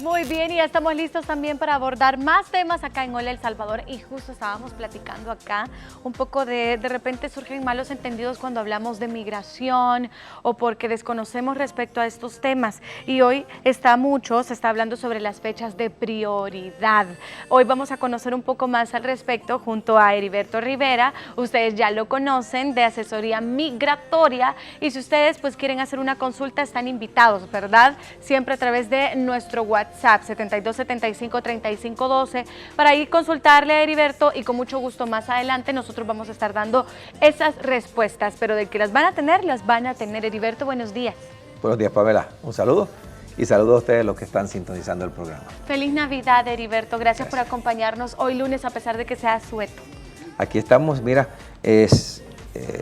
Muy bien, y ya estamos listos también para abordar más temas acá en Hola El Salvador. Y justo estábamos platicando acá un poco de repente surgen malos entendidos cuando hablamos de migración o porque desconocemos respecto a estos temas. Y hoy se está hablando sobre las fechas de prioridad. Hoy vamos a conocer un poco más al respecto junto a Heriberto Rivera. Ustedes ya lo conocen, de asesoría migratoria. Y si ustedes pues quieren hacer una consulta, están invitados, ¿verdad? Siempre a través de nuestro WhatsApp 7275-3512 para ir consultarle a Heriberto, y con mucho gusto más adelante nosotros vamos a estar dando esas respuestas, pero de que las van a tener. Heriberto, buenos días. Buenos días, Pamela. Un saludo y saludo a ustedes los que están sintonizando el programa. Feliz Navidad, Heriberto. Gracias por acompañarnos hoy lunes a pesar de que sea asueto. Aquí estamos. Mira,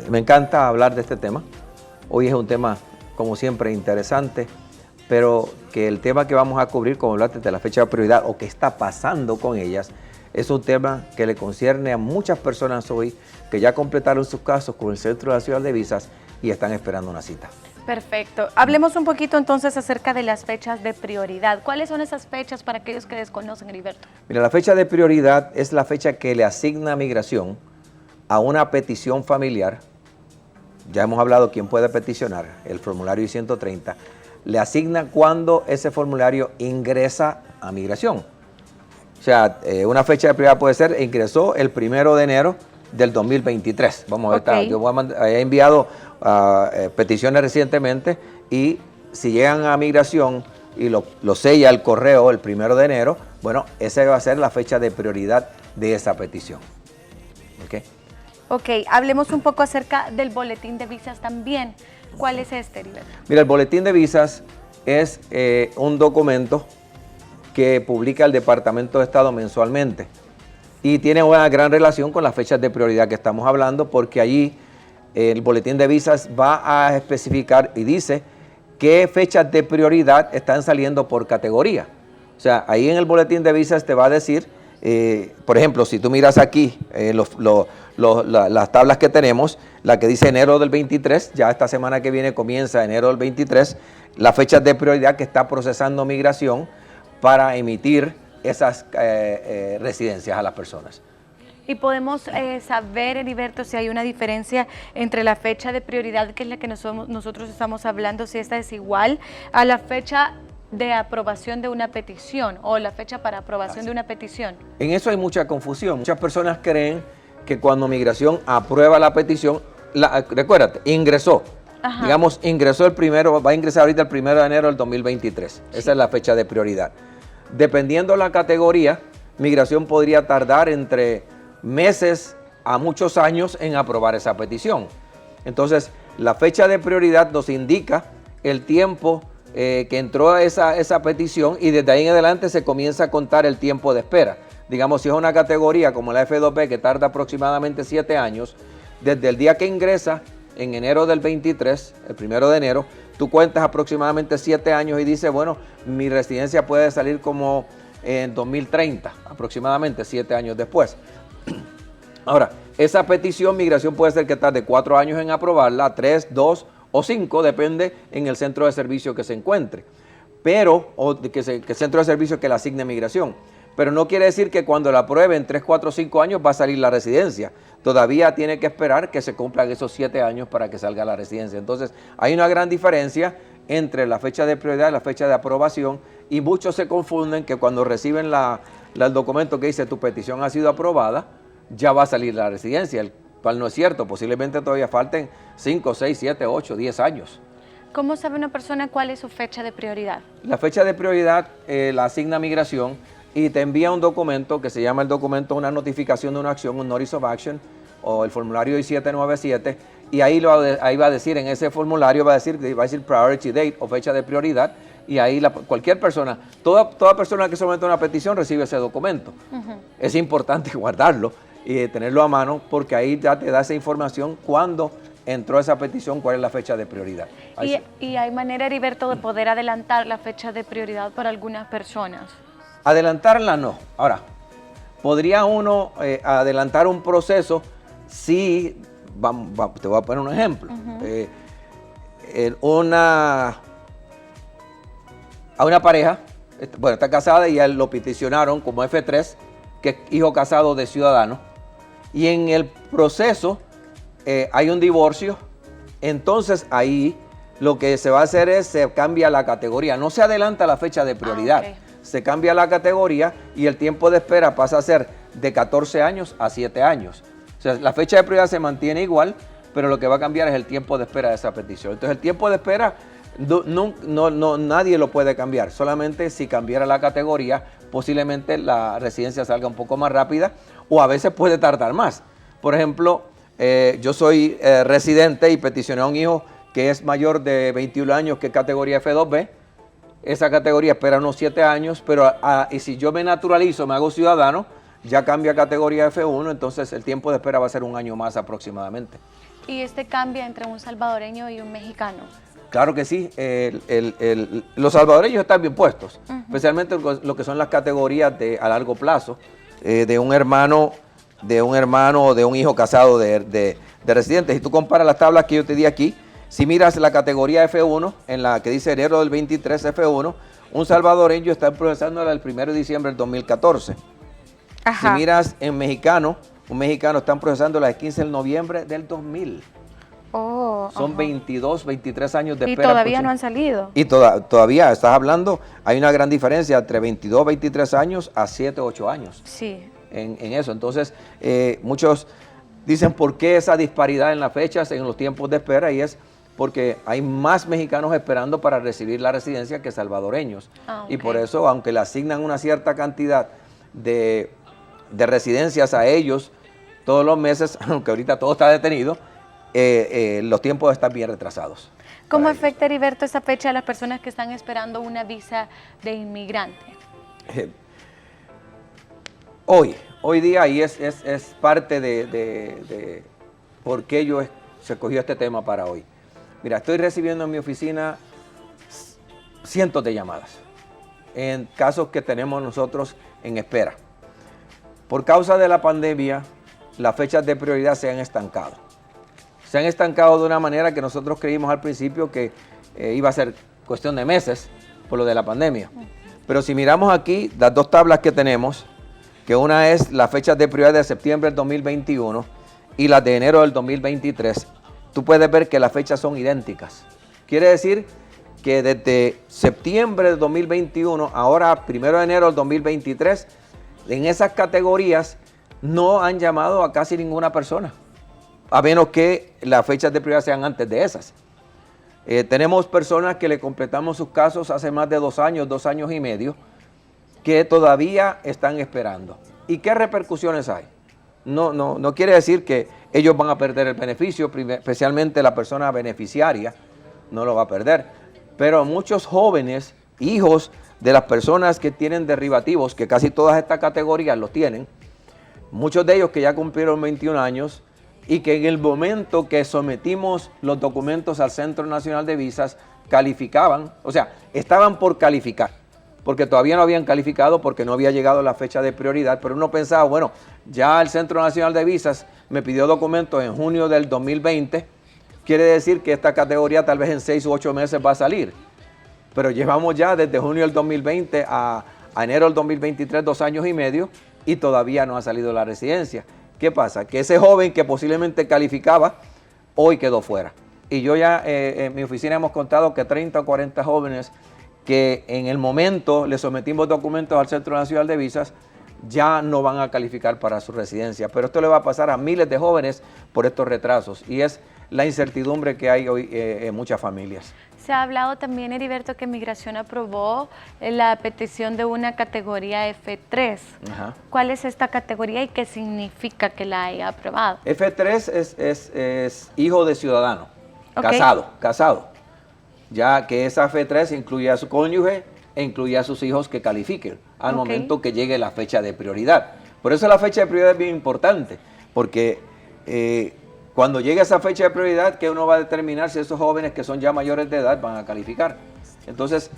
me encanta hablar de este tema. Hoy es un tema, como siempre, interesante, pero que el tema que vamos a cubrir, como hablaste de la fecha de prioridad o qué está pasando con ellas, es un tema que le concierne a muchas personas hoy que ya completaron sus casos con el Centro Nacional de Visas y están esperando una cita. Perfecto. Hablemos un poquito entonces acerca de las fechas de prioridad. ¿Cuáles son esas fechas para aquellos que desconocen, Heriberto? Mira, la fecha de prioridad es la fecha que le asigna Migración a una petición familiar. Ya hemos hablado quién puede peticionar, el formulario I-130. Le asigna cuando ese formulario ingresa a Migración. O sea, una fecha de prioridad puede ser, ingresó el 1 de enero del 2023. Vamos a ver, okay. Yo he enviado peticiones recientemente, y si llegan a Migración y lo sella el correo el 1 de enero, bueno, esa va a ser la fecha de prioridad de esa petición. ¿Okay? Ok, hablemos un poco acerca del boletín de visas también. ¿Cuál es este, Heriberto? Mira, el boletín de visas es un documento que publica el Departamento de Estado mensualmente y tiene una gran relación con las fechas de prioridad que estamos hablando, porque allí el boletín de visas va a especificar y dice qué fechas de prioridad están saliendo por categoría. O sea, ahí en el boletín de visas te va a decir, por ejemplo, si tú miras aquí las tablas que tenemos, la que dice enero del 23, ya esta semana que viene comienza enero del 23, las fechas de prioridad que está procesando Migración para emitir esas residencias a las personas. Y podemos saber, Heriberto, si hay una diferencia entre la fecha de prioridad, que es la que nosotros estamos hablando, si esta es igual a la fecha de aprobación de una petición o la fecha para aprobación de una petición. En eso hay mucha confusión. Muchas personas creen que cuando Migración aprueba la petición, recuérdate, ingresó. Ajá. Digamos, ingresó va a ingresar ahorita el 1 de enero del 2023. Sí. Esa es la fecha de prioridad. Dependiendo la categoría, Migración podría tardar entre meses a muchos años en aprobar esa petición. Entonces, la fecha de prioridad nos indica el tiempo que entró esa petición, y desde ahí en adelante se comienza a contar el tiempo de espera. Digamos, si es una categoría como la F2B que tarda aproximadamente 7 años, desde el día que ingresa en enero del 23, el 1 de enero, tú cuentas aproximadamente 7 años y dices, bueno, mi residencia puede salir como en 2030, aproximadamente 7 años después. Ahora, esa petición Migración puede ser que tarde 4 años en aprobarla, 3, 2 o 5, depende en el centro de servicio que se encuentre, o que centro de servicio que la asigne Migración. Pero no quiere decir que cuando la aprueben 3, 4, 5 años va a salir la residencia. Todavía tiene que esperar que se cumplan esos 7 años para que salga la residencia. Entonces, hay una gran diferencia entre la fecha de prioridad y la fecha de aprobación, y muchos se confunden que cuando reciben el documento que dice tu petición ha sido aprobada, ya va a salir la residencia, el cual no es cierto. Posiblemente todavía falten 5, 6, 7, 8, 10 años. ¿Cómo sabe una persona cuál es su fecha de prioridad? La fecha de prioridad la asigna Migración y te envía un documento que se llama el documento, una notificación de una acción, un Notice of Action, o el formulario I-797, y ahí va a decir, en ese formulario va a decir Priority Date o fecha de prioridad, y ahí cualquier persona, toda persona que somete una petición recibe ese documento. Es importante guardarlo y tenerlo a mano, porque ahí ya te da esa información cuando entró esa petición, cuál es la fecha de prioridad. ¿Y hay manera, Heriberto, de poder adelantar la fecha de prioridad para algunas personas? Adelantarla no. Ahora, ¿podría uno adelantar un proceso si, te voy a poner un ejemplo, a una pareja bueno, está casada y ya lo peticionaron como F3, que es hijo casado de ciudadano. Y en el proceso hay un divorcio, entonces ahí lo que se va a hacer es se cambia la categoría, no se adelanta la fecha de prioridad, se cambia la categoría y el tiempo de espera pasa a ser de 14 años a 7 años. O sea, la fecha de prioridad se mantiene igual, pero lo que va a cambiar es el tiempo de espera de esa petición. Entonces el tiempo de espera nadie lo puede cambiar, solamente si cambiara la categoría, posiblemente la residencia salga un poco más rápida o a veces puede tardar más. Por ejemplo, yo soy residente y peticioné a un hijo que es mayor de 21 años, que es categoría F2B. Esa categoría espera unos 7 años, pero y si yo me naturalizo, me hago ciudadano, ya cambia a categoría F1, entonces el tiempo de espera va a ser un año más aproximadamente. ¿Y cambia entre un salvadoreño y un mexicano? Claro que sí, los salvadoreños están bien puestos, especialmente lo que son las categorías a largo plazo, de un hermano o de un hijo casado de residentes. Si tú comparas las tablas que yo te di aquí, si miras la categoría F1, en la que dice enero del 23 F1, un salvadoreño está procesándola el 1 de diciembre del 2014. Ajá. Si miras en mexicano, un mexicano está procesándola el 15 de noviembre del 2000. Son 22, 23 años de espera. Y todavía no han salido. Y todavía, estás hablando, hay una gran diferencia entre 22, 23 años a 7, 8 años. Sí. En eso. Entonces, muchos dicen por qué esa disparidad en las fechas, en los tiempos de espera, y es porque hay más mexicanos esperando para recibir la residencia que salvadoreños. Y por eso, aunque le asignan una cierta cantidad de residencias a ellos todos los meses, aunque ahorita todo está detenido, los tiempos están bien retrasados. ¿Cómo afecta, Heriberto, esa fecha a las personas que están esperando una visa de inmigrante? Hoy día, y es parte de por qué yo se escogió este tema para hoy. Mira, estoy recibiendo en mi oficina cientos de llamadas en casos que tenemos nosotros en espera. Por causa de la pandemia, las fechas de prioridad se han estancado. Se han estancado de una manera que nosotros creímos al principio que iba a ser cuestión de meses por lo de la pandemia. Pero si miramos aquí las dos tablas que tenemos, que una es las fechas de prioridad de septiembre del 2021 y las de enero del 2023, tú puedes ver que las fechas son idénticas. Quiere decir que desde septiembre del 2021, ahora 1 de enero del 2023, en esas categorías no han llamado a casi ninguna persona, a menos que las fechas de prioridad sean antes de esas. Tenemos personas que le completamos sus casos hace más de 2 años, 2 años y medio, que todavía están esperando. ¿Y qué repercusiones hay? No quiere decir que ellos van a perder el beneficio, especialmente la persona beneficiaria no lo va a perder, pero muchos jóvenes, hijos de las personas que tienen derivativos, que casi todas estas categorías los tienen, muchos de ellos que ya cumplieron 21 años y que en el momento que sometimos los documentos al Centro Nacional de Visas calificaban, o sea, estaban por calificar, porque todavía no habían calificado porque no había llegado la fecha de prioridad, pero uno pensaba, bueno, ya el Centro Nacional de Visas me pidió documentos en junio del 2020, quiere decir que esta categoría tal vez en 6 u 8 meses va a salir, pero llevamos ya desde junio del 2020 a enero del 2023 2 años y medio y todavía no ha salido la residencia. ¿Qué pasa? Que ese joven que posiblemente calificaba, hoy quedó fuera. Y yo ya en mi oficina hemos contado que 30 o 40 jóvenes que en el momento le sometimos documentos al Centro Nacional de Visas, ya no van a calificar para su residencia. Pero esto le va a pasar a miles de jóvenes por estos retrasos y es la incertidumbre que hay hoy en muchas familias. Se ha hablado también, Heriberto, que Migración aprobó la petición de una categoría F3. Ajá. ¿Cuál es esta categoría y qué significa que la haya aprobado? F3 es hijo de ciudadano, casado. Ya que esa F3 incluye a su cónyuge e incluye a sus hijos que califiquen al momento que llegue la fecha de prioridad. Por eso la fecha de prioridad es bien importante, porque cuando llegue esa fecha de prioridad, que uno va a determinar si esos jóvenes que son ya mayores de edad van a calificar. Entonces,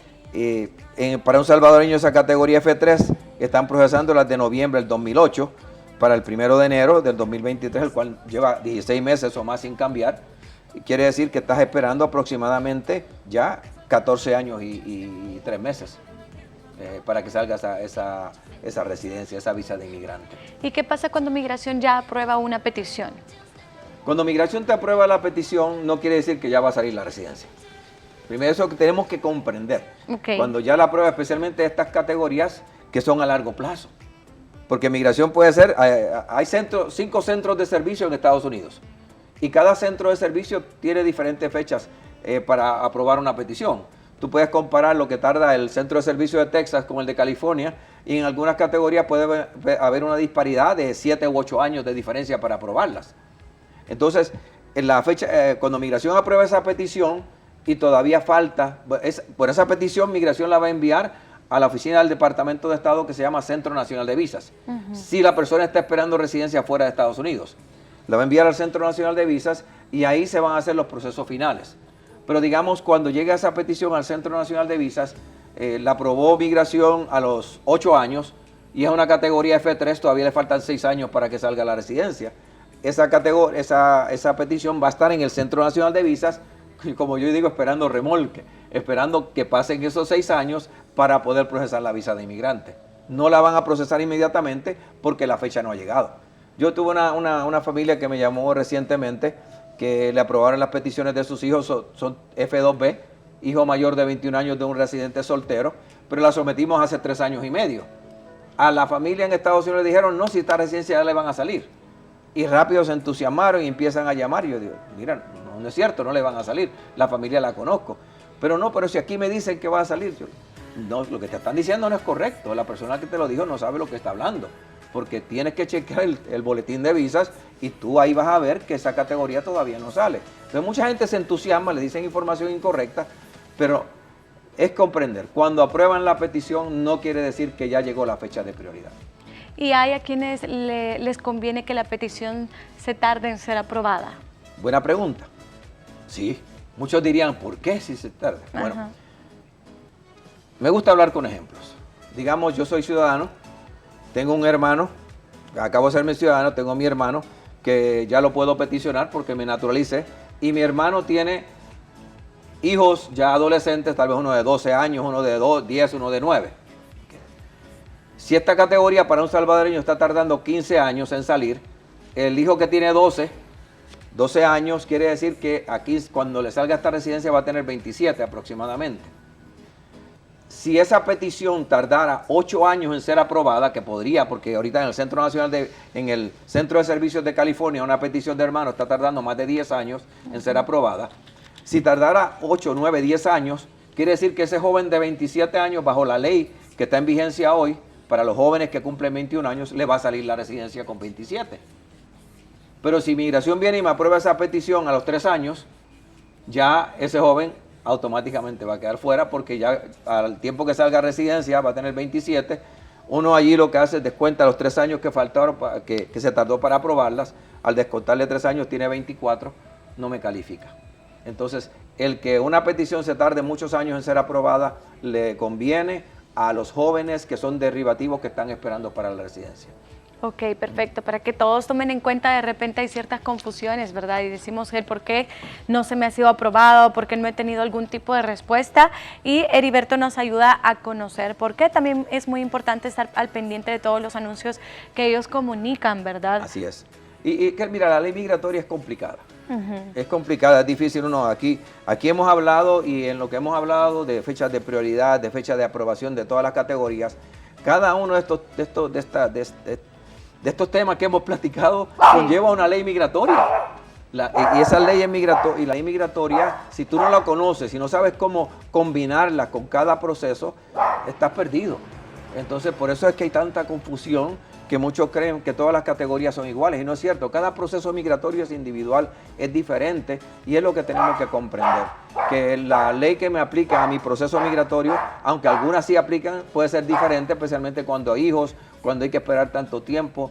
para un salvadoreño esa categoría F3 están procesando las de noviembre del 2008 para el 1 de enero del 2023, el cual lleva 16 meses o más sin cambiar. Quiere decir que estás esperando aproximadamente ya 14 años y 3 meses. para que salga esa residencia, esa visa de inmigrante. ¿Y qué pasa cuando migración ya aprueba una petición? Cuando migración te aprueba la petición, no quiere decir que ya va a salir la residencia. Primero, eso que tenemos que comprender. Okay. Cuando ya la aprueba, especialmente estas categorías que son a largo plazo. Porque migración puede ser, hay 5 centros de servicio en Estados Unidos. Y cada centro de servicio tiene diferentes fechas para aprobar una petición. Tú puedes comparar lo que tarda el centro de servicio de Texas con el de California, y en algunas categorías puede haber una disparidad de 7 u 8 años de diferencia para aprobarlas. Entonces, en la fecha, cuando migración aprueba esa petición y todavía falta, por esa petición migración la va a enviar a la oficina del Departamento de Estado que se llama Centro Nacional de Visas. Si la persona está esperando residencia fuera de Estados Unidos, la va a enviar al Centro Nacional de Visas y ahí se van a hacer los procesos finales. Pero digamos, cuando llega esa petición al Centro Nacional de Visas, la aprobó migración a los 8 años y es una categoría F3, todavía le faltan 6 años para que salga la residencia. Esa petición va a estar en el Centro Nacional de Visas, como yo digo, esperando remolque, esperando que pasen esos 6 años para poder procesar la visa de inmigrante. No la van a procesar inmediatamente porque la fecha no ha llegado. Yo tuve una familia que me llamó recientemente que le aprobaron las peticiones de sus hijos, son F2B, hijo mayor de 21 años de un residente soltero, pero la sometimos hace 3 años y medio. A la familia en Estados Unidos le dijeron, no, si esta residencia ya le van a salir. Y rápido se entusiasmaron y empiezan a llamar. Y yo digo, mira, no es cierto, no le van a salir. La familia la conozco. Pero si aquí me dicen que va a salir, no, lo que te están diciendo no es correcto. La persona que te lo dijo no sabe lo que está hablando. Porque tienes que chequear el boletín de visas y tú ahí vas a ver que esa categoría todavía no sale. Entonces mucha gente se entusiasma, le dicen información incorrecta, pero es comprender. Cuando aprueban la petición no quiere decir que ya llegó la fecha de prioridad. ¿Y hay a quienes les conviene que la petición se tarde en ser aprobada? Buena pregunta. Sí, muchos dirían, ¿por qué si se tarda? Bueno, me gusta hablar con ejemplos. Digamos, yo soy ciudadano, tengo un hermano, acabo de ser mi ciudadano, tengo a mi hermano que ya lo puedo peticionar porque me naturalicé, y mi hermano tiene hijos ya adolescentes, tal vez uno de 12 años, uno de 10, uno de 9. Si esta categoría para un salvadoreño está tardando 15 años en salir, el hijo que tiene 12 años quiere decir que aquí cuando le salga esta residencia va a tener 27 aproximadamente. Si esa petición tardara 8 años en ser aprobada, que podría, porque ahorita en el Centro Nacional en el Centro de Servicios de California, una petición de hermano está tardando más de 10 años en ser aprobada. Si tardara 8, 9, 10 años, quiere decir que ese joven de 27 años, bajo la ley que está en vigencia hoy, para los jóvenes que cumplen 21 años, le va a salir la residencia con 27. Pero si migración viene y me aprueba esa petición a los 3 años, ya ese joven automáticamente va a quedar fuera porque ya al tiempo que salga residencia va a tener 27. Uno allí lo que hace es descuenta los 3 años que faltaron, que se tardó para aprobarlas. Al descontarle 3 años tiene 24, no me califica. Entonces, el que una petición se tarde muchos años en ser aprobada le conviene a los jóvenes que son derivativos que están esperando para la residencia. Ok, perfecto, para que todos tomen en cuenta, de repente hay ciertas confusiones, ¿verdad? Y decimos el por qué no se me ha sido aprobado, por qué no he tenido algún tipo de respuesta, y Heriberto nos ayuda a conocer por qué. También es muy importante estar al pendiente de todos los anuncios que ellos comunican, ¿verdad? Así es. Y que mira, la ley migratoria es complicada. Es complicada, es difícil. Aquí hemos hablado, y en lo que hemos hablado de fechas de prioridad, de fechas de aprobación de todas las categorías, cada uno de estos temas que hemos platicado conlleva una ley migratoria. Y esa ley y la ley migratoria, si tú no la conoces, si no sabes cómo combinarla con cada proceso, estás perdido. Entonces, por eso es que hay tanta confusión, que muchos creen que todas las categorías son iguales, y no es cierto. Cada proceso migratorio es individual, es diferente, y es lo que tenemos que comprender. Que la ley que me aplica a mi proceso migratorio, aunque algunas sí aplican, puede ser diferente, especialmente cuando hijos cuando hay que esperar tanto tiempo.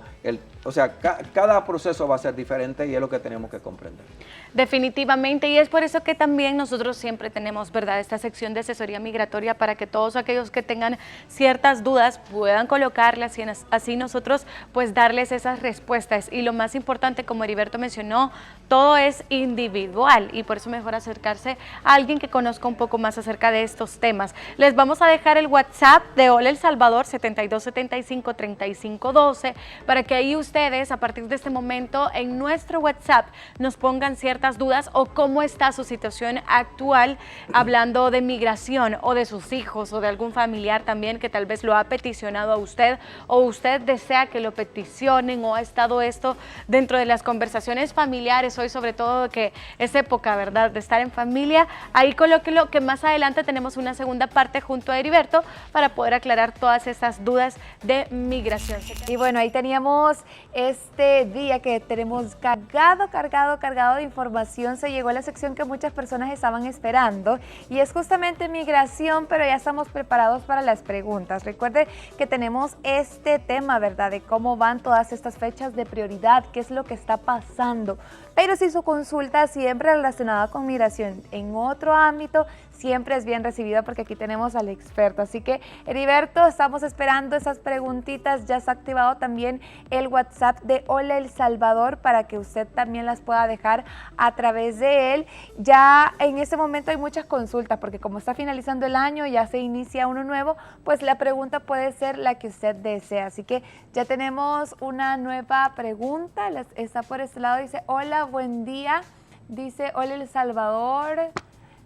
O sea, cada proceso va a ser diferente y es lo que tenemos que comprender. Definitivamente, y es por eso que también nosotros siempre tenemos, ¿verdad?, esta sección de asesoría migratoria para que todos aquellos que tengan ciertas dudas puedan colocarlas y así nosotros pues darles esas respuestas. Y lo más importante, como Heriberto mencionó, todo es individual y por eso mejor acercarse a alguien que conozca un poco más acerca de estos temas. Les vamos a dejar el WhatsApp de Hola El Salvador 7275-3512 para que ahí ustedes a partir de este momento en nuestro WhatsApp nos pongan ciertas dudas o cómo está su situación actual hablando de migración o de sus hijos o de algún familiar también que tal vez lo ha peticionado a usted o usted desea que lo peticionen o ha estado esto dentro de las conversaciones familiares hoy, sobre todo que es época, ¿verdad?, de estar en familia. Ahí colóquelo, que más adelante tenemos una segunda parte junto a Heriberto para poder aclarar todas esas dudas de migración. Y bueno, ahí teníamos este día que tenemos cargado de información. Se llegó a la sección que muchas personas estaban esperando y es justamente migración, pero ya estamos preparados para las preguntas. Recuerde que tenemos este tema, ¿verdad?, de cómo van todas estas fechas de prioridad, qué es lo que está pasando. Pero si su consulta siempre relacionada con migración en otro ámbito, siempre es bien recibida porque aquí tenemos al experto. Así que, Heriberto, estamos esperando esas preguntitas. Ya está activado también el WhatsApp de Hola El Salvador para que usted también las pueda dejar a través de él. Ya en este momento hay muchas consultas porque como está finalizando el año, ya se inicia uno nuevo, pues la pregunta puede ser la que usted desea. Así que ya tenemos una nueva pregunta. Está por este lado, dice: hola, buen día. Dice: Hola El Salvador.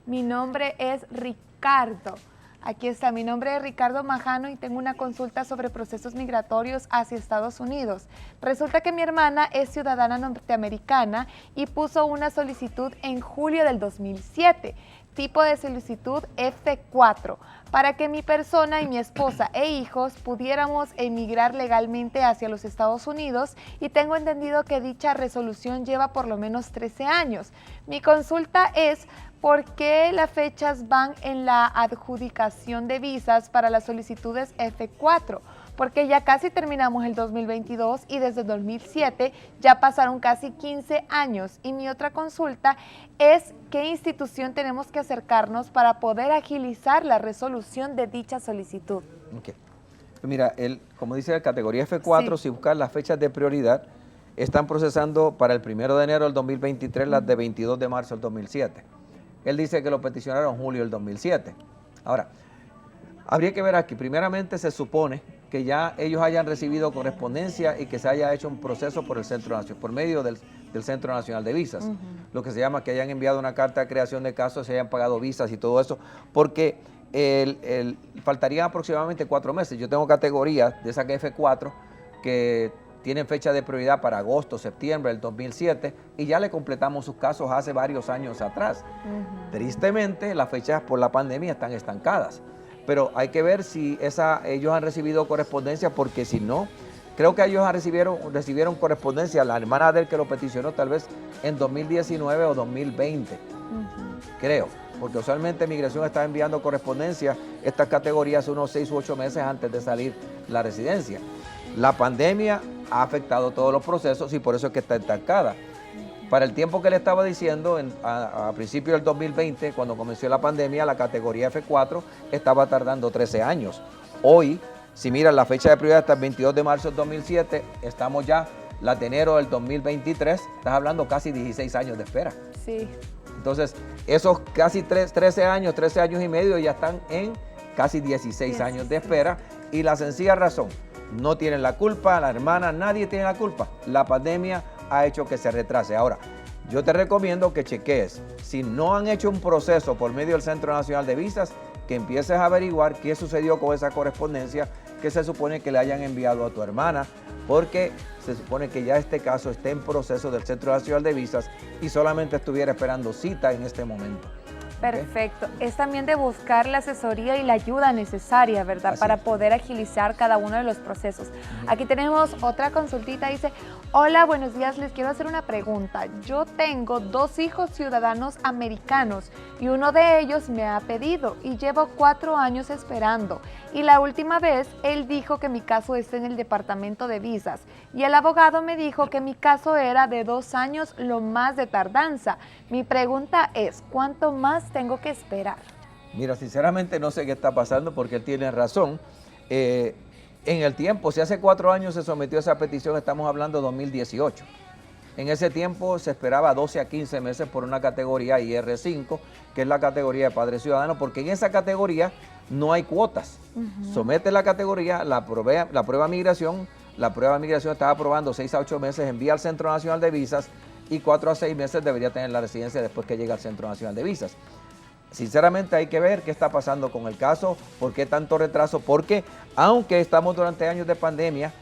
Mi nombre es Ricardo. Aquí está, mi nombre es Ricardo Majano y tengo una consulta sobre procesos migratorios hacia Estados Unidos. Resulta que mi hermana es ciudadana norteamericana y puso una solicitud en julio del 2007, tipo de solicitud F4, para que mi persona y mi esposa e hijos pudiéramos emigrar legalmente hacia los Estados Unidos, y tengo entendido que dicha resolución lleva por lo menos 13 años. Mi consulta es: ¿por qué las fechas van en la adjudicación de visas para las solicitudes F4? Porque ya casi terminamos el 2022 y desde 2007 ya pasaron casi 15 años. Y mi otra consulta es: ¿qué institución tenemos que acercarnos para poder agilizar la resolución de dicha solicitud? Okay. Mira, como dice la categoría F4, sí, si buscas las fechas de prioridad, están procesando para el 1 de enero del 2023 las de 22 de marzo del 2007. Él dice que lo peticionaron en julio del 2007. Ahora, habría que ver aquí, primeramente se supone que ya ellos hayan recibido correspondencia y que se haya hecho un proceso por el Centro Nacional, por medio del Centro Nacional de Visas. Lo que se llama que hayan enviado una carta de creación de casos, se hayan pagado visas y todo eso, porque faltarían aproximadamente 4 meses. Yo tengo categorías de esa que F4 que tienen fecha de prioridad para agosto, septiembre del 2007 y ya le completamos sus casos hace varios años atrás. Tristemente, las fechas por la pandemia están estancadas, pero hay que ver si ellos han recibido correspondencia, porque si no, creo que ellos recibieron correspondencia, la hermana de él que lo peticionó tal vez en 2019 o 2020, creo, porque usualmente Migración está enviando correspondencia estas categorías unos 6 u 8 meses antes de salir la residencia. La pandemia ha afectado todos los procesos y por eso es que está estancada. Para el tiempo que le estaba diciendo, a principios del 2020, cuando comenzó la pandemia, la categoría F4 estaba tardando 13 años. Hoy, si miran la fecha de prioridad hasta el 22 de marzo del 2007, estamos ya la de enero del 2023, estás hablando casi 16 años de espera. Sí. Entonces, esos casi 13 años y medio ya están en casi 16 años de espera, y la sencilla razón: no tienen la culpa, la hermana, nadie tiene la culpa. La pandemia ha hecho que se retrase. Ahora, yo te recomiendo que chequees. Si no han hecho un proceso por medio del Centro Nacional de Visas, que empieces a averiguar qué sucedió con esa correspondencia que se supone que le hayan enviado a tu hermana, porque se supone que ya este caso esté en proceso del Centro Nacional de Visas y solamente estuviera esperando cita en este momento. Perfecto. Es también de buscar la asesoría y la ayuda necesaria, ¿verdad? Así Para es. poder agilizar cada uno de los procesos. Aquí tenemos otra consultita, dice, hola, buenos días, les quiero hacer una pregunta. Yo tengo 2 hijos ciudadanos americanos y uno de ellos me ha pedido y llevo 4 años esperando. Y la última vez él dijo que mi caso está en el departamento de visas y el abogado me dijo que mi caso era de 2 años lo más de tardanza. Mi pregunta es, ¿cuánto más tengo que esperar? Mira, sinceramente no sé qué está pasando porque él tiene razón. En el tiempo, si hace 4 años se sometió esa petición, estamos hablando de 2018. En ese tiempo se esperaba 12 a 15 meses por una categoría IR5, que es la categoría de padre ciudadano, porque en esa categoría no hay cuotas. Somete la categoría, la prueba migración, la prueba de migración estaba aprobando 6 a 8 meses, envía al Centro Nacional de Visas y 4 a 6 meses debería tener la residencia después que llega al Centro Nacional de Visas. Sinceramente hay que ver qué está pasando con el caso, por qué tanto retraso, porque aunque estamos durante años de pandemia,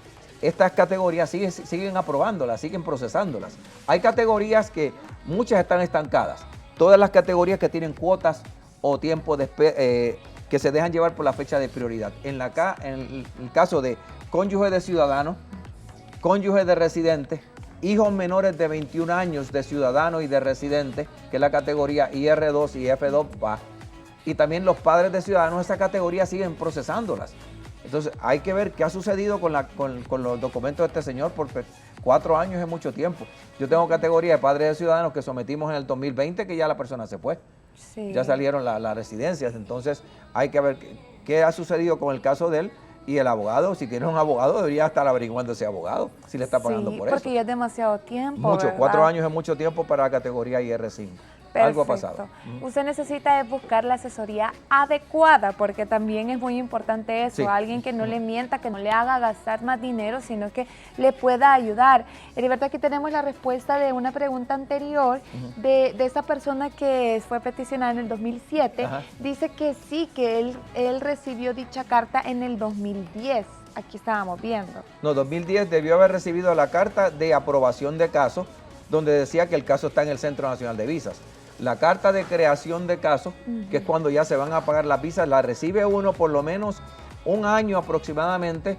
estas categorías siguen aprobándolas, siguen procesándolas. Hay categorías que muchas están estancadas, todas las categorías que tienen cuotas o tiempo que se dejan llevar por la fecha de prioridad. En el caso de cónyuge de ciudadanos, cónyuge de residentes, hijos menores de 21 años de ciudadanos y de residentes, que es la categoría IR2 y F2A, y también los padres de ciudadanos, esa categoría siguen procesándolas. Entonces hay que ver qué ha sucedido con los documentos de este señor, porque 4 años es mucho tiempo. Yo tengo categoría de padres de ciudadanos que sometimos en el 2020, que ya la persona se fue. Sí. Ya salieron las residencias, entonces hay que ver qué ha sucedido con el caso de él. Y el abogado, si tiene un abogado, debería estar averiguando ese abogado, si le está pagando por eso. Porque ya es demasiado tiempo, Mucho, ¿verdad? 4 años es mucho tiempo para la categoría IR5. Perfecto. Algo ha pasado. Usted necesita buscar la asesoría adecuada, porque también es muy importante eso, Sí. alguien que no le mienta, que no le haga gastar más dinero, sino que le pueda ayudar. Heriberto, aquí tenemos la respuesta de una pregunta anterior de esa persona que fue peticionada en el 2007. Ajá. Dice que sí, que él recibió dicha carta en el 2010. Aquí estábamos viendo. No, 2010 debió haber recibido la carta de aprobación de caso, donde decía que el caso está en el Centro Nacional de Visas. La carta de creación de caso, que es cuando ya se van a pagar las visas, la recibe uno por lo menos un año aproximadamente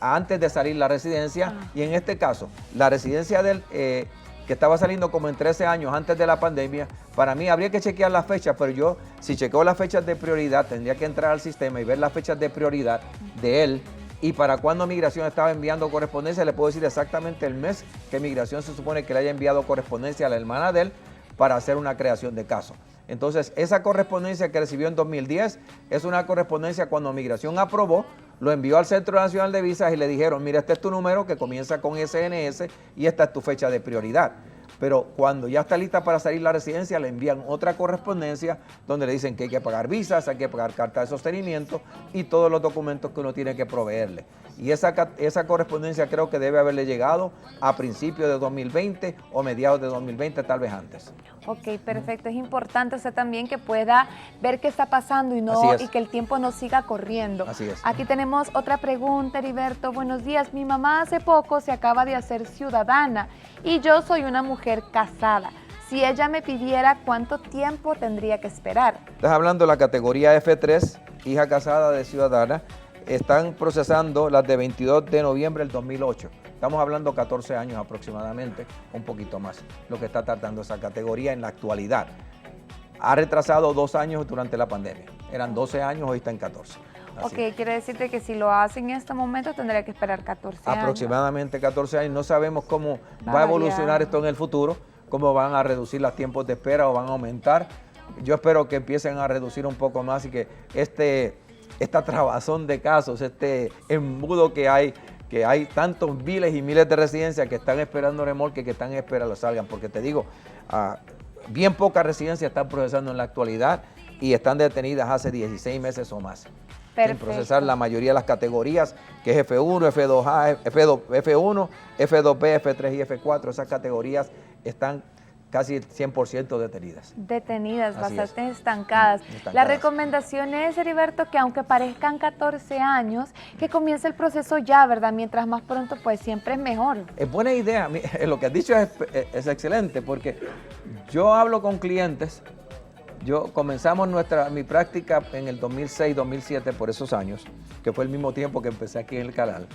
antes de salir la residencia. Y en este caso, la residencia del que estaba saliendo como en 13 años antes de la pandemia, para mí habría que chequear las fechas, pero yo, si chequeo las fechas de prioridad, tendría que entrar al sistema y ver las fechas de prioridad de él. Y para cuando Migración estaba enviando correspondencia, le puedo decir exactamente el mes que Migración se supone que le haya enviado correspondencia a la hermana de él para hacer una creación de caso. Entonces, esa correspondencia que recibió en 2010 es una correspondencia cuando Migración aprobó, lo envió al Centro Nacional de Visas y le dijeron, mira, este es tu número que comienza con SNS y esta es tu fecha de prioridad. Pero cuando ya está lista para salir la residencia, le envían otra correspondencia donde le dicen que hay que pagar visas, hay que pagar carta de sostenimiento y todos los documentos que uno tiene que proveerle. Y esa correspondencia creo que debe haberle llegado a principios de 2020 o mediados de 2020, tal vez antes. Ok, perfecto. Es importante usted también que pueda ver qué está pasando y que el tiempo no siga corriendo. Así es. Aquí tenemos otra pregunta, Heriberto. Buenos días. Mi mamá hace poco se acaba de hacer ciudadana y yo soy una mujer casada. Si ella me pidiera, ¿cuánto tiempo tendría que esperar? Estás hablando de la categoría F3, hija casada de ciudadana. Están procesando las de 22 de noviembre del 2008. Estamos hablando 14 años aproximadamente, un poquito más, lo que está tardando esa categoría en la actualidad. Ha retrasado 2 años durante la pandemia. Eran 12 años, hoy está en 14. Así. Ok, quiere decirte que si lo hace en este momento tendría que esperar 14 años. Aproximadamente 14 años. No sabemos cómo va a evolucionar esto en el futuro, cómo van a reducir los tiempos de espera o van a aumentar. Yo espero que empiecen a reducir un poco más y que esta trabazón de casos, este embudo que hay tantos miles y miles de residencias que están esperando remolque, que están esperando salgan, porque te digo, bien pocas residencias están procesando en la actualidad y están detenidas hace 16 meses o más. Perfecto. Sin procesar la mayoría de las categorías, que es F1, F2A, F1, F2B, F3 y F4, esas categorías están casi 100% detenidas. Detenidas, Así bastante estancadas. La recomendación es, Heriberto, que aunque parezcan 14 años, que comience el proceso ya, ¿verdad? Mientras más pronto, pues siempre es mejor. Es buena idea. Lo que has dicho es excelente, porque yo hablo con clientes Comenzamos mi práctica en el 2006, 2007, por esos años, que fue el mismo tiempo que empecé aquí en el canal.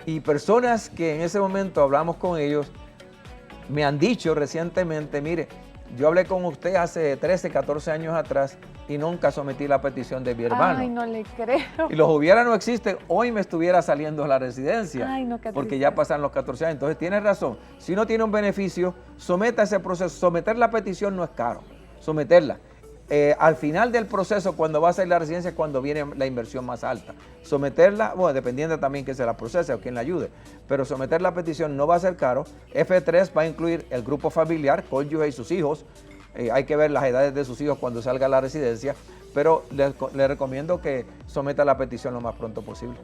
Y personas que en ese momento hablamos con ellos, me han dicho recientemente, mire, yo hablé con usted hace 13, 14 años atrás y nunca sometí la petición de mi hermano. Ay, no le creo. Y los hubiera no existen, hoy me estuviera saliendo a la residencia. Ay, no, qué porque triste. ya pasan los 14 años. Entonces tiene razón, si uno tiene un beneficio, someta ese proceso. Someter la petición no es caro, someterla. Al final del proceso, cuando va a salir la residencia, es cuando viene la inversión más alta. Someterla, bueno, dependiendo también que se la procese o quien la ayude, pero someter la petición no va a ser caro. F3 va a incluir el grupo familiar, cónyuge y sus hijos. Hay que ver las edades de sus hijos cuando salga a la residencia, pero le recomiendo que someta la petición lo más pronto posible.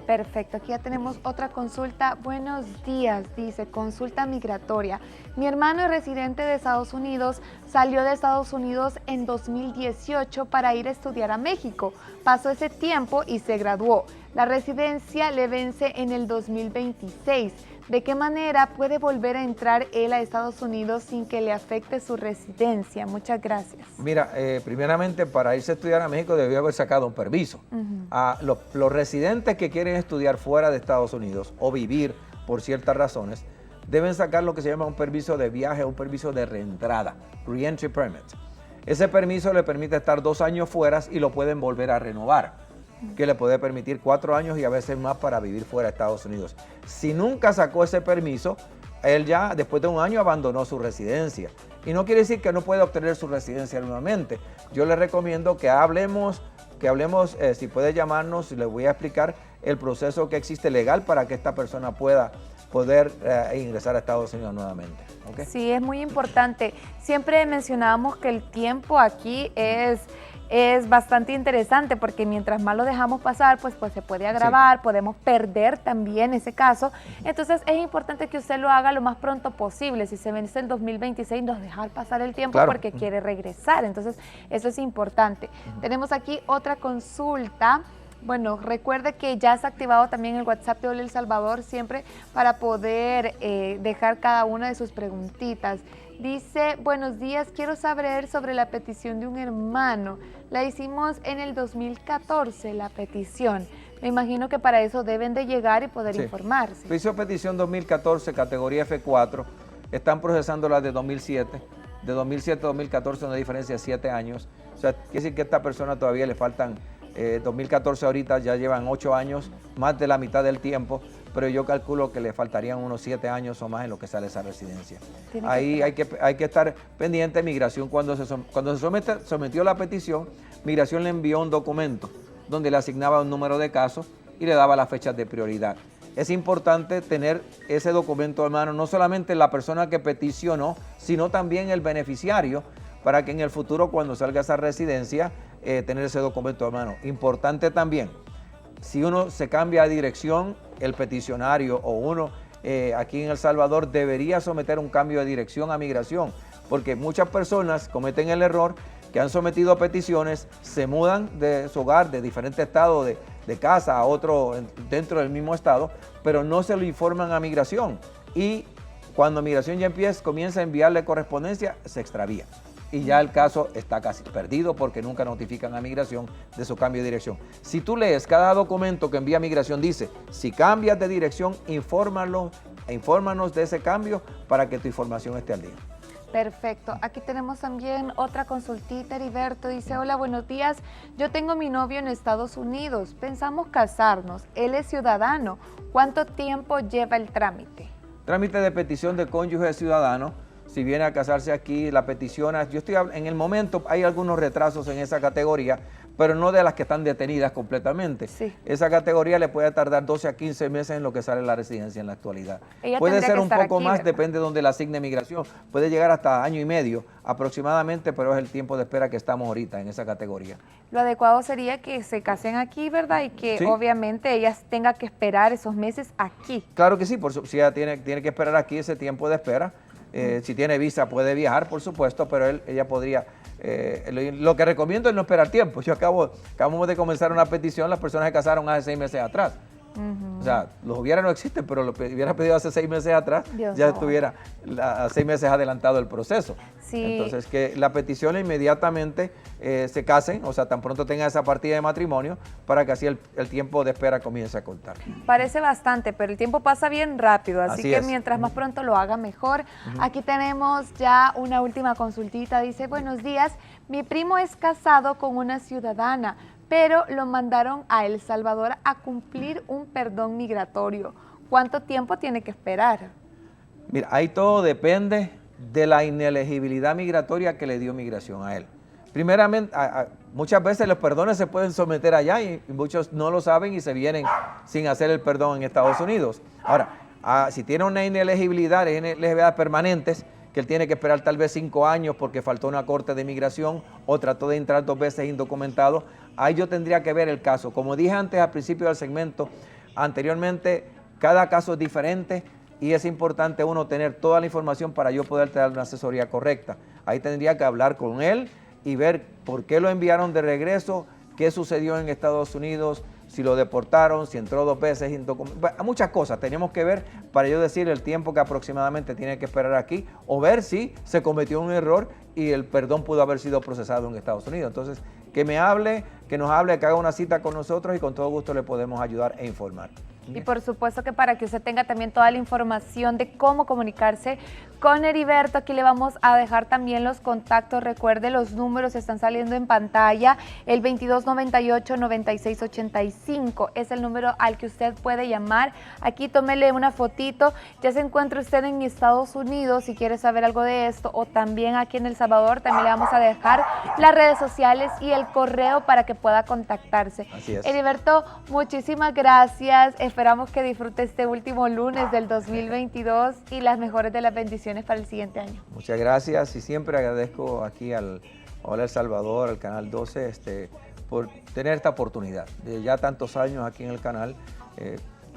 Perfecto, aquí ya tenemos otra consulta. Buenos días, dice, consulta migratoria. Mi hermano es residente de Estados Unidos, salió de Estados Unidos en 2018 para ir a estudiar a México. Pasó ese tiempo y se graduó. La residencia le vence en el 2026. ¿De qué manera puede volver a entrar él a Estados Unidos sin que le afecte su residencia? Muchas gracias. Mira, primeramente para irse a estudiar a México debió haber sacado un permiso. Los residentes que quieren estudiar fuera de Estados Unidos o vivir por ciertas razones deben sacar lo que se llama un permiso de viaje, un permiso de reentrada, Reentry Permit. Ese permiso le permite estar 2 años fuera y lo pueden volver a renovar, que le puede permitir 4 años y a veces más para vivir fuera de Estados Unidos. Si nunca sacó ese permiso, él ya después de 1 año abandonó su residencia. Y no quiere decir que no pueda obtener su residencia nuevamente. Yo le recomiendo que hablemos, si puede llamarnos, le voy a explicar el proceso que existe legal para que esta persona pueda poder ingresar a Estados Unidos nuevamente. ¿Okay? Sí, es muy importante. Siempre mencionábamos que el tiempo aquí es bastante interesante porque mientras más lo dejamos pasar, pues se puede agravar, podemos perder también ese caso. Entonces es importante que usted lo haga lo más pronto posible. Si se vence el 2026, no dejar pasar el tiempo porque quiere regresar. Entonces eso es importante. Tenemos aquí otra consulta. Bueno, recuerde que ya está activado también el WhatsApp de Hola El Salvador siempre para poder dejar cada una de sus preguntitas. Dice, buenos días, quiero saber sobre la petición de un hermano. La hicimos en el 2014, la petición. Me imagino que para eso deben de llegar y poder informarse. Hizo petición 2014, categoría F4. Están procesando la de 2007. De 2007 a 2014, una diferencia de 7 años. O sea, quiere decir que a esta persona todavía le faltan 2014 ahorita, ya llevan 8 años, más de la mitad del tiempo, pero yo calculo que le faltarían unos 7 años o más en lo que sale esa residencia. Ahí hay que estar pendiente. Migración, cuando se sometió la petición, Migración le envió un documento donde le asignaba un número de casos y le daba las fechas de prioridad. Es importante tener ese documento a mano, no solamente la persona que peticionó, sino también el beneficiario, para que en el futuro, cuando salga esa residencia, tener ese documento a mano. Importante también, si uno se cambia de dirección, el peticionario o uno aquí en El Salvador debería someter un cambio de dirección a Migración, porque muchas personas cometen el error que han sometido peticiones, se mudan de su hogar, de diferente estado, de casa a otro dentro del mismo estado, pero no se lo informan a Migración. Y cuando Migración ya comienza a enviarle correspondencia, se extravía. Y ya el caso está casi perdido porque nunca notifican a Migración de su cambio de dirección. Si tú lees cada documento que envía Migración, dice, si cambias de dirección, infórmanos de ese cambio para que tu información esté al día. Perfecto. Aquí tenemos también otra consultita. Heriberto dice, hola, buenos días. Yo tengo mi novio en Estados Unidos. Pensamos casarnos. Él es ciudadano. ¿Cuánto tiempo lleva el trámite? Trámite de petición de cónyuge ciudadano. Si viene a casarse aquí, la peticiona. En el momento hay algunos retrasos en esa categoría, pero no de las que están detenidas completamente. Sí. Esa categoría le puede tardar 12 a 15 meses en lo que sale la residencia en la actualidad. Puede ser un poco más, depende de donde la asigne Migración. Puede llegar hasta 1 año y medio aproximadamente, pero es el tiempo de espera que estamos ahorita en esa categoría. Lo adecuado sería que se casen aquí, ¿verdad? Y que obviamente ella tenga que esperar esos meses aquí. Claro que sí, si ella tiene que esperar aquí ese tiempo de espera. Si tiene visa puede viajar, por supuesto, pero ella podría, lo que recomiendo es no esperar tiempo. Acabamos de comenzar una petición, las personas se casaron hace 6 meses atrás O sea, los hubiera no existen, pero lo hubiera pedido hace 6 meses atrás, Dios ya no. estuviera a 6 meses adelantado el proceso. Sí. Entonces, que la petición inmediatamente se casen, o sea, tan pronto tengan esa partida de matrimonio, para que así el tiempo de espera comience a contar. Parece bastante, pero el tiempo pasa bien rápido, así Así que es. mientras más pronto lo haga, mejor. Aquí tenemos ya una última consultita. Dice, buenos días, mi primo es casado con una ciudadana, pero lo mandaron a El Salvador a cumplir un perdón migratorio. ¿Cuánto tiempo tiene que esperar? Mira, ahí todo depende de la inelegibilidad migratoria que le dio migración a él. Primeramente, muchas veces los perdones se pueden someter allá y muchos no lo saben y se vienen sin hacer el perdón en Estados Unidos. Ahora, si tiene una inelegibilidad permanentes, que él tiene que esperar tal vez 5 años porque faltó una corte de migración o trató de entrar 2 veces indocumentado, ahí yo tendría que ver el caso. Como dije antes al principio del segmento, anteriormente, cada caso es diferente y es importante uno tener toda la información para yo poder dar una asesoría correcta. Ahí tendría que hablar con él y ver por qué lo enviaron de regreso, qué sucedió en Estados Unidos, si lo deportaron, si entró 2 veces indocumentado. Muchas cosas tenemos que ver para yo decir el tiempo que aproximadamente tiene que esperar aquí o ver si se cometió un error y el perdón pudo haber sido procesado en Estados Unidos. Entonces, que me hable, que nos hable, que haga una cita con nosotros y con todo gusto le podemos ayudar e informar. Y por supuesto que para que usted tenga también toda la información de cómo comunicarse con Heriberto, aquí le vamos a dejar también los contactos. Recuerde, los números están saliendo en pantalla. El 2298-9685 es el número al que usted puede llamar. Aquí tómele una fotito. Ya se encuentra usted en Estados Unidos si quiere saber algo de esto, o también aquí en El Salvador. También le vamos a dejar las redes sociales y el correo para que pueda contactarse. Así es. Heriberto, muchísimas gracias. Esperamos que disfrute este último lunes del 2022 y las mejores de las bendiciones para el siguiente año. Muchas gracias y siempre agradezco aquí al Hola El Salvador, al Canal 12, por tener esta oportunidad. De ya tantos años aquí en el canal,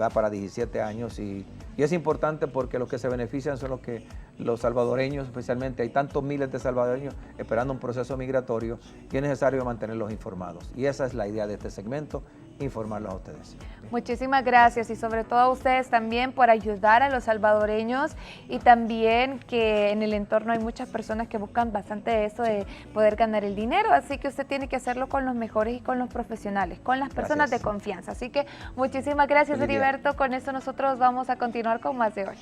va para 17 años y es importante porque los que se benefician son los salvadoreños, especialmente hay tantos miles de salvadoreños esperando un proceso migratorio y es necesario mantenerlos informados. Y esa es la idea de este segmento, informarlos a ustedes. Muchísimas gracias y sobre todo a ustedes también por ayudar a los salvadoreños y también que en el entorno hay muchas personas que buscan bastante eso de poder ganar el dinero, así que usted tiene que hacerlo con los mejores y con los profesionales, con las personas de confianza. Así que muchísimas gracias, Heriberto. Con esto nosotros vamos a continuar con más de Hola.